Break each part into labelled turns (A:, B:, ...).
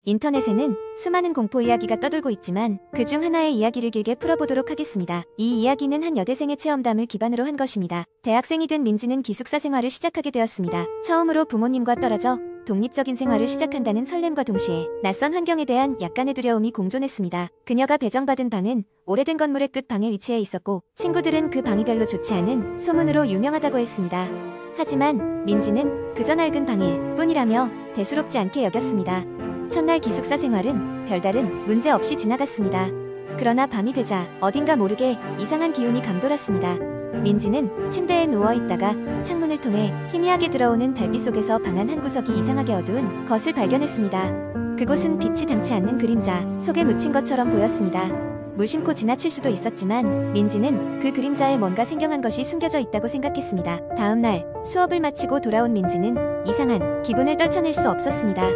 A: 인터넷에는 수많은 공포 이야기가 떠돌고 있지만 그중 하나의 이야기를 길게 풀어보도록 하겠습니다. 이 이야기는 한 여대생의 체험담을 기반으로 한 것입니다. 대학생이 된 민지는 기숙사 생활을 시작하게 되었습니다. 처음으로 부모님과 떨어져 독립적인 생활을 시작한다는 설렘과 동시에 낯선 환경에 대한 약간의 두려움이 공존했습니다. 그녀가 배정받은 방은 오래된 건물의 끝방에 위치해 있었고 친구들은 그 방이 별로 좋지 않은 소문으로 유명하다고 했습니다. 하지만 민지는 그저 낡은 방일 뿐이라며 대수롭지 않게 여겼습니다. 첫날 기숙사 생활은 별다른 문제 없이 지나갔습니다. 그러나 밤이 되자 어딘가 모르게 이상한 기운이 감돌았습니다. 민지는 침대에 누워있다가 창문을 통해 희미하게 들어오는 달빛 속에서 방 안 한 구석이 이상하게 어두운 것을 발견했습니다. 그곳은 빛이 당치 않는 그림자 속에 묻힌 것처럼 보였습니다. 무심코 지나칠 수도 있었지만 민지는 그 그림자에 뭔가 생경한 것이 숨겨져 있다고 생각했습니다. 다음날 수업을 마치고 돌아온 민지는 이상한 기분을 떨쳐낼 수 없었습니다.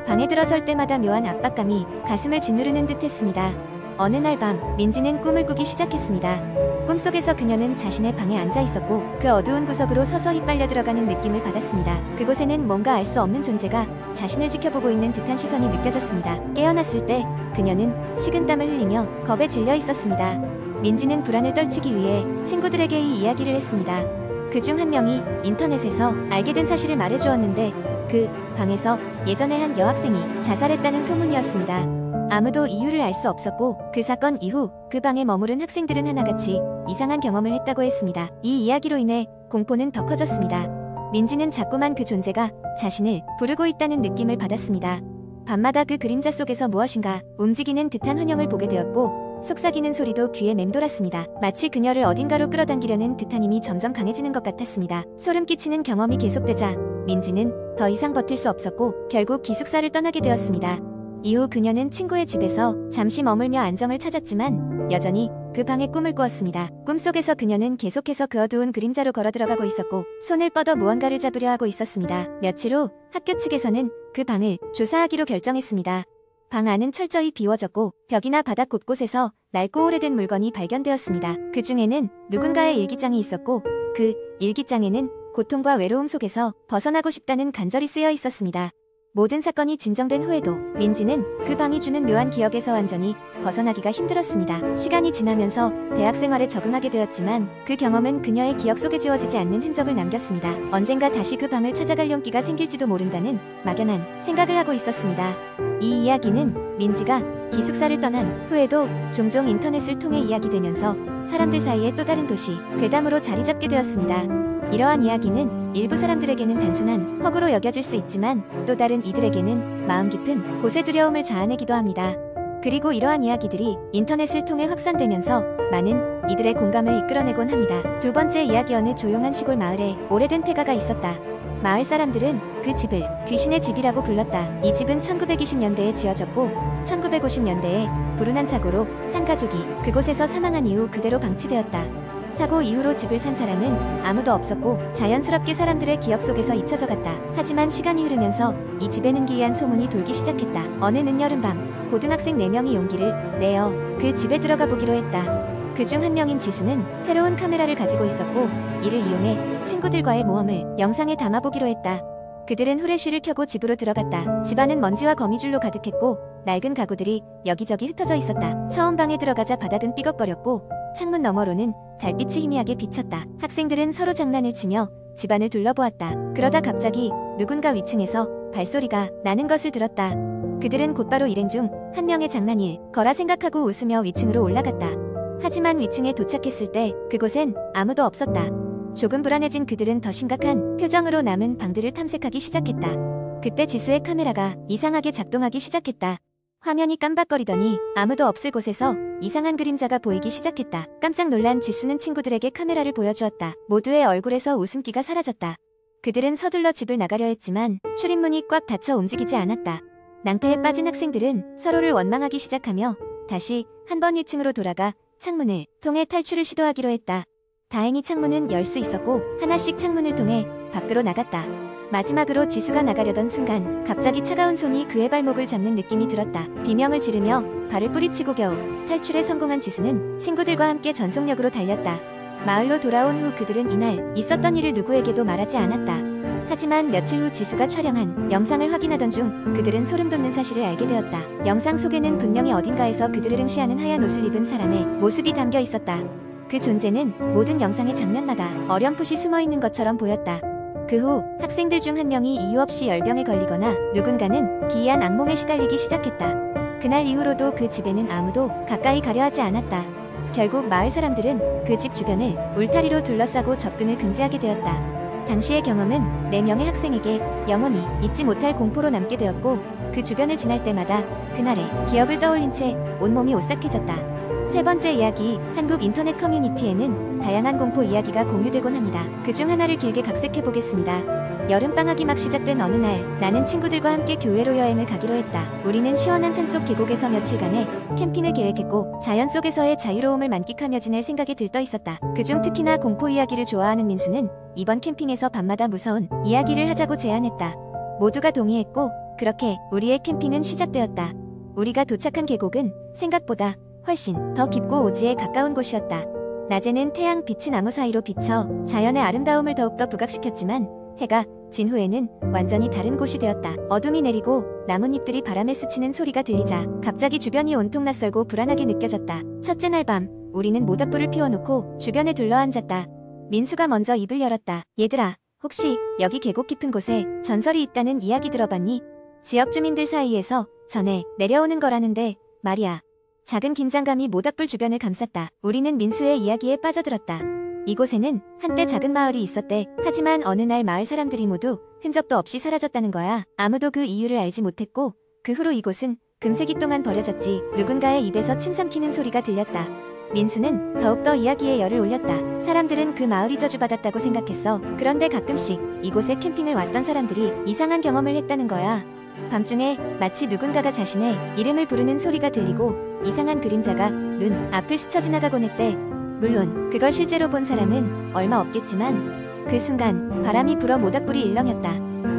A: 방에 들어설 때마다 묘한 압박감이 가슴을 짓누르는 듯 했습니다. 어느 날 밤 민지는 꿈을 꾸기 시작했습니다. 꿈속에서 그녀는 자신의 방에 앉아 있었고 그 어두운 구석으로 서서히 빨려 들어가는 느낌을 받았습니다. 그곳에는 뭔가 알 수 없는 존재가 자신을 지켜보고 있는 듯한 시선이 느껴졌습니다. 깨어났을 때 그녀는 식은땀을 흘리며 겁에 질려 있었습니다. 민지는 불안을 떨치기 위해 친구들에게 이 이야기를 했습니다. 그중 한 명이 인터넷에서 알게 된 사실을 말해주었는데 그 방에서 예전에 한 여학생이 자살했다는 소문이었습니다. 아무도 이유를 알 수 없었고 그 사건 이후 그 방에 머무른 학생들은 하나같이 이상한 경험을 했다고 했습니다. 이 이야기로 인해 공포는 더 커졌습니다. 민지는 자꾸만 그 존재가 자신을 부르고 있다는 느낌을 받았습니다. 밤마다 그 그림자 속에서 무엇인가 움직이는 듯한 환영을 보게 되었고 속삭이는 소리도 귀에 맴돌았습니다. 마치 그녀를 어딘가로 끌어당기려는 듯한 힘이 점점 강해지는 것 같았습니다. 소름 끼치는 경험이 계속되자 민지는 더 이상 버틸 수 없었고 결국 기숙사를 떠나게 되었습니다. 이후 그녀는 친구의 집에서 잠시 머물며 안정을 찾았지만 여전히 그 방에 꿈을 꾸었습니다. 꿈속에서 그녀는 계속해서 그 어두운 그림자로 걸어 들어가고 있었고 손을 뻗어 무언가를 잡으려 하고 있었습니다. 며칠 후 학교 측에서는 그 방을 조사하기로 결정했습니다. 방 안은 철저히 비워졌고 벽이나 바닥 곳곳에서 낡고 오래된 물건이 발견되었습니다. 그 중에는 누군가의 일기장이 있었고 그 일기장에는 고통과 외로움 속에서 벗어나고 싶다는 간절히 쓰여 있었습니다. 모든 사건이 진정된 후에도 민지는 그 방이 주는 묘한 기억에서 완전히 벗어나기가 힘들었습니다. 시간이 지나면서 대학 생활에 적응하게 되었지만 그 경험은 그녀의 기억 속에 지워지지 않는 흔적을 남겼습니다. 언젠가 다시 그 방을 찾아갈 용기가 생길지도 모른다는 막연한 생각을 하고 있었습니다. 이 이야기는 민지가 기숙사를 떠난 후에도 종종 인터넷을 통해 이야기되면서 사람들 사이에 또 다른 도시, 괴담으로 자리 잡게 되었습니다. 이러한 이야기는 일부 사람들에게는 단순한 허구로 여겨질 수 있지만 또 다른 이들에게는 마음 깊은 곳의 두려움을 자아내기도 합니다. 그리고 이러한 이야기들이 인터넷을 통해 확산되면서 많은 이들의 공감을 이끌어내곤 합니다. 두 번째 이야기. 어느 조용한 시골 마을에 오래된 폐가가 있었다. 마을 사람들은 그 집을 귀신의 집이라고 불렀다. 이 집은 1920년대에 지어졌고 1950년대에 불운한 사고로 한 가족이 그곳에서 사망한 이후 그대로 방치되었다. 사고 이후로 집을 산 사람은 아무도 없었고 자연스럽게 사람들의 기억 속에서 잊혀져 갔다. 하지만 시간이 흐르면서 이 집에는 기이한 소문이 돌기 시작했다. 어느 늦여름밤 고등학생 4명이 용기를 내어 그 집에 들어가 보기로 했다. 그중 한 명인 지수는 새로운 카메라를 가지고 있었고 이를 이용해 친구들과의 모험을 영상에 담아보기로 했다. 그들은 후레쉬를 켜고 집으로 들어갔다. 집안은 먼지와 거미줄로 가득했고 낡은 가구들이 여기저기 흩어져 있었다. 처음 방에 들어가자 바닥은 삐걱거렸고 창문 너머로는 달빛이 희미하게 비쳤다. 학생들은 서로 장난을 치며 집안을 둘러보았다. 그러다 갑자기 누군가 위층에서 발소리가 나는 것을 들었다. 그들은 곧바로 일행 중 한 명의 장난일 거라 생각하고 웃으며 위층으로 올라갔다. 하지만 위층에 도착했을 때 그곳엔 아무도 없었다. 조금 불안해진 그들은 더 심각한 표정으로 남은 방들을 탐색하기 시작했다. 그때 지수의 카메라가 이상하게 작동하기 시작했다. 화면이 깜박거리더니 아무도 없을 곳에서 이상한 그림자가 보이기 시작했다. 깜짝 놀란 지수는 친구들에게 카메라를 보여주었다. 모두의 얼굴에서 웃음기가 사라졌다. 그들은 서둘러 집을 나가려 했지만 출입문이 꽉 닫혀 움직이지 않았다. 낭패에 빠진 학생들은 서로를 원망하기 시작하며 다시 한 번 위층으로 돌아가 창문을 통해 탈출을 시도하기로 했다. 다행히 창문은 열 수 있었고 하나씩 창문을 통해 밖으로 나갔다. 마지막으로 지수가 나가려던 순간 갑자기 차가운 손이 그의 발목을 잡는 느낌이 들었다. 비명을 지르며 발을 뿌리치고 겨우 탈출에 성공한 지수는 친구들과 함께 전속력으로 달렸다. 마을로 돌아온 후 그들은 이날 있었던 일을 누구에게도 말하지 않았다. 하지만 며칠 후 지수가 촬영한 영상을 확인하던 중 그들은 소름 돋는 사실을 알게 되었다. 영상 속에는 분명히 어딘가에서 그들을 응시하는 하얀 옷을 입은 사람의 모습이 담겨 있었다. 그 존재는 모든 영상의 장면마다 어렴풋이 숨어있는 것처럼 보였다. 그 후 학생들 중 한 명이 이유 없이 열병에 걸리거나 누군가는 기이한 악몽에 시달리기 시작했다. 그날 이후로도 그 집에는 아무도 가까이 가려 하지 않았다. 결국 마을 사람들은 그 집 주변을 울타리로 둘러싸고 접근을 금지하게 되었다. 당시의 경험은 4명의 학생에게 영원히 잊지 못할 공포로 남게 되었고 그 주변을 지날 때마다 그날의 기억을 떠올린 채 온몸이 오싹해졌다. 세 번째 이야기, 한국 인터넷 커뮤니티에는 다양한 공포 이야기가 공유되곤 합니다. 그중 하나를 길게 각색해보겠습니다. 여름방학이 막 시작된 어느 날 나는 친구들과 함께 교외로 여행을 가기로 했다. 우리는 시원한 산속 계곡에서 며칠간의 캠핑을 계획했고 자연 속에서의 자유로움을 만끽하며 지낼 생각에 들떠 있었다. 그중 특히나 공포 이야기를 좋아하는 민수는 이번 캠핑에서 밤마다 무서운 이야기를 하자고 제안했다. 모두가 동의했고 그렇게 우리의 캠핑은 시작되었다. 우리가 도착한 계곡은 생각보다 훨씬 더 깊고 오지에 가까운 곳이었다. 낮에는 태양 빛이 나무 사이로 비쳐 자연의 아름다움을 더욱더 부각시켰지만 해가 진 후에는 완전히 다른 곳이 되었다. 어둠이 내리고 나뭇잎들이 바람에 스치는 소리가 들리자 갑자기 주변이 온통 낯설고 불안하게 느껴졌다. 첫째 날 밤 우리는 모닥불을 피워놓고 주변에 둘러앉았다. 민수가 먼저 입을 열었다. 얘들아, 혹시 여기 계곡 깊은 곳에 전설이 있다는 이야기 들어봤니? 지역 주민들 사이에서 전해 내려오는 거라는데 말이야. 작은 긴장감이 모닥불 주변을 감쌌다. 우리는 민수의 이야기에 빠져들었다. 이곳에는 한때 작은 마을이 있었대. 하지만 어느 날 마을 사람들이 모두 흔적도 없이 사라졌다는 거야. 아무도 그 이유를 알지 못했고 그 후로 이곳은 금세기 동안 버려졌지. 누군가의 입에서 침 삼키는 소리가 들렸다. 민수는 더욱더 이야기에 열을 올렸다. 사람들은 그 마을이 저주받았다고 생각했어. 그런데 가끔씩 이곳에 캠핑을 왔던 사람들이 이상한 경험을 했다는 거야. 밤중에 마치 누군가가 자신의 이름을 부르는 소리가 들리고 이상한 그림자가 눈 앞을 스쳐 지나가곤 했대. 물론 그걸 실제로 본 사람은 얼마 없겠지만 그 순간 바람이 불어 모닥불이 일렁였다.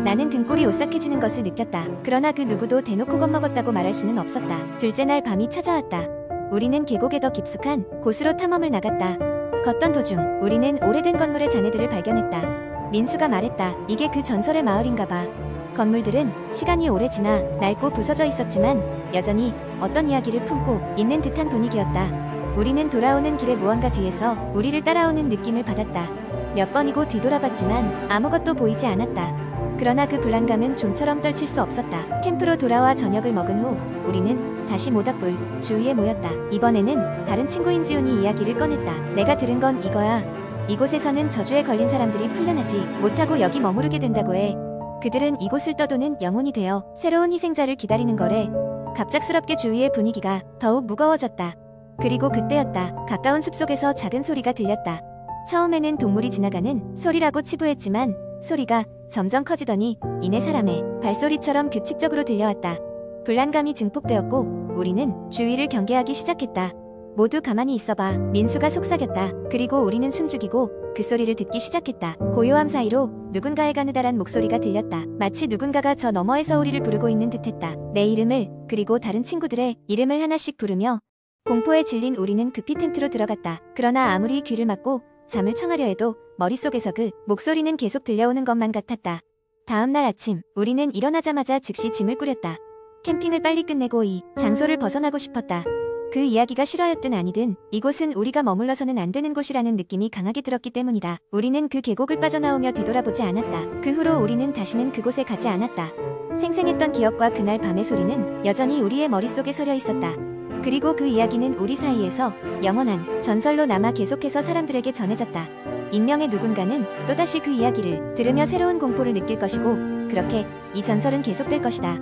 A: 나는 등골이 오싹해지는 것을 느꼈다. 그러나 그 누구도 대놓고 겁먹었다고 말할 수는 없었다. 둘째 날 밤이 찾아왔다. 우리는 계곡에 더 깊숙한 곳으로 탐험을 나갔다. 걷던 도중 우리는 오래된 건물의 잔해들을 발견했다. 민수가 말했다. 이게 그 전설의 마을인가 봐. 건물들은 시간이 오래 지나 낡고 부서져 있었지만 여전히 어떤 이야기를 품고 있는 듯한 분위기였다. 우리는 돌아오는 길에 무언가 뒤에서 우리를 따라오는 느낌을 받았다. 몇 번이고 뒤돌아봤지만 아무것도 보이지 않았다. 그러나 그 불안감은 좀처럼 떨칠 수 없었다. 캠프로 돌아와 저녁을 먹은 후 우리는 다시 모닥불 주위에 모였다. 이번에는 다른 친구인 지훈이 이야기를 꺼냈다. 내가 들은 건 이거야. 이곳에서는 저주에 걸린 사람들이 풀려나지 못하고 여기 머무르게 된다고 해. 그들은 이곳을 떠도는 영혼이 되어 새로운 희생자를 기다리는 거래. 갑작스럽게 주위의 분위기가 더욱 무거워졌다. 그리고 그때였다. 가까운 숲속에서 작은 소리가 들렸다. 처음에는 동물이 지나가는 소리라고 치부했지만 소리가 점점 커지더니 이내 사람의 발소리처럼 규칙적으로 들려왔다. 불안감이 증폭되었고 우리는 주위를 경계하기 시작했다. 모두 가만히 있어봐. 민수가 속삭였다. 그리고 우리는 숨죽이고 그 소리를 듣기 시작했다. 고요함 사이로 누군가의 가느다란 목소리가 들렸다. 마치 누군가가 저 너머에서 우리를 부르고 있는 듯했다. 내 이름을 그리고 다른 친구들의 이름을 하나씩 부르며 공포에 질린 우리는 급히 텐트로 들어갔다. 그러나 아무리 귀를 막고 잠을 청하려 해도 머릿속에서 그 목소리는 계속 들려오는 것만 같았다. 다음 날 아침 우리는 일어나자마자 즉시 짐을 꾸렸다. 캠핑을 빨리 끝내고 이 장소를 벗어나고 싶었다. 그 이야기가 실화였든 아니든 이곳은 우리가 머물러서는 안 되는 곳이라는 느낌이 강하게 들었기 때문이다. 우리는 그 계곡을 빠져나오며 뒤돌아보지 않았다. 그 후로 우리는 다시는 그곳에 가지 않았다. 생생했던 기억과 그날 밤의 소리는 여전히 우리의 머릿속에 서려 있었다. 그리고 그 이야기는 우리 사이에서 영원한 전설로 남아 계속해서 사람들에게 전해졌다. 익명의 누군가는 또다시 그 이야기를 들으며 새로운 공포를 느낄 것이고 그렇게 이 전설은 계속될 것이다.